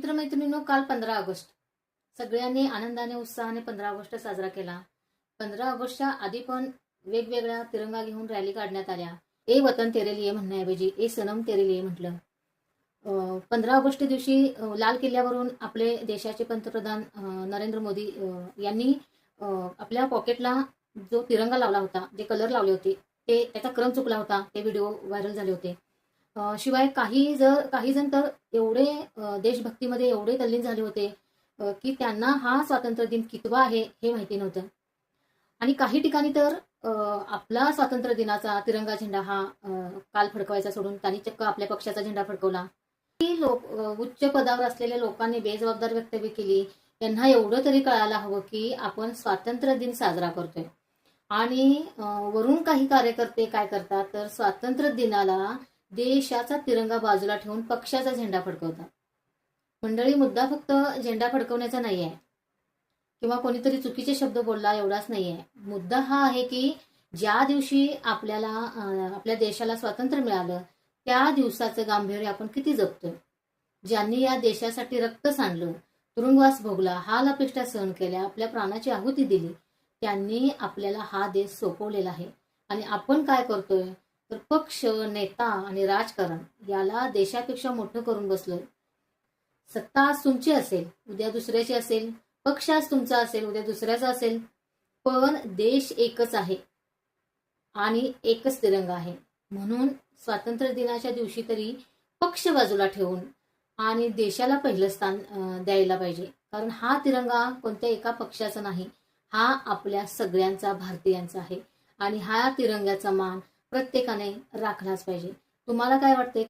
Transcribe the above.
मित्रमैत्रिणींनो, काल 15 ऑगस्ट सगळ्यांनी आनंदाने उत्साहाने 15 ऑगस्ट साजरा केला. 15 ऑगस्टच्या आधी पण वेगवेगळ्या तिरंगा घेऊन रॅली काढण्यात आल्या. ए वतन तेरे लिए म्हणण्याऐवजी ए सनम तेरे लिए म्हटलं. 15 ऑगस्ट दिवशी लाल किल्ल्यावरून आपले देशाचे पंतप्रधान नरेंद्र मोदी यांनी आपल्या पॉकेटला जो तिरंगा लावला होता, जे कलर लावले होते, ते त्याचा क्रम चुकला होता. ते व्हिडिओ व्हायरल झाले होते. शिवाय काही जण तर एवढे देशभक्तीमध्ये एवढे तल्लीन झाले होते की त्यांना हा स्वातंत्र्य दिन कितवा आहे हे माहिती नव्हतं. आणि काही ठिकाणी तर आपला स्वातंत्र्य दिनाचा तिरंगा झेंडा हा काल फडकवायचा सोडून त्यांनी चक्क आपल्या पक्षाचा झेंडा फडकवला. उच्च पदावर असलेल्या लोकांनी बेजबाबदार वक्तव्य केली. त्यांना एवढं तरी कळायला हवं की आपण स्वातंत्र्य दिन साजरा करतोय. आणि वरून काही कार्यकर्ते काय करतात तर स्वातंत्र्य दिनाला देशाचा तिरंगा बाजूला ठेवून पक्षाचा झेंडा फडकवतात. मंडळी, मुद्दा फक्त झेंडा फडकवण्याचा नाही आहे किंवा कोणीतरी चुकीचे शब्द बोलला एवढाच नाही आहे. मुद्दा हा आहे की ज्या दिवशी आपल्याला आपल्या देशाला स्वातंत्र्य मिळालं त्या दिवसाचं गांभीर्य आपण किती जपतोय. ज्यांनी या देशासाठी रक्त सांडलं, तुरुंगवास भोगला, हाल अपेष्टा सहन केल्या, आपल्या प्राणाची आहुती दिली, त्यांनी आपल्याला हा देश सोपवलेला आहे. आणि आपण काय करतोय तर पक्ष, नेता आणि राजकारण याला देशापेक्षा मोठं करून बसलोय. सत्ता आज तुमची असेल, उद्या दुसऱ्याची असेल. पक्ष आज तुमचा असेल, उद्या दुसऱ्याचा असेल. पण देश एकच आहे आणि एकच तिरंगा आहे. म्हणून स्वातंत्र्य दिनाच्या दिवशी तरी पक्ष बाजूला ठेवून आणि देशाला पहिलं स्थान द्यायला पाहिजे. कारण हा तिरंगा कोणत्या एका पक्षाचा नाही, हा आपल्या सगळ्यांचा, भारतीयांचा आहे. आणि हा तिरंग्याचा मान प्रत्येकाने राखलाच पाहिजे. तुम्हाला काय वाटते?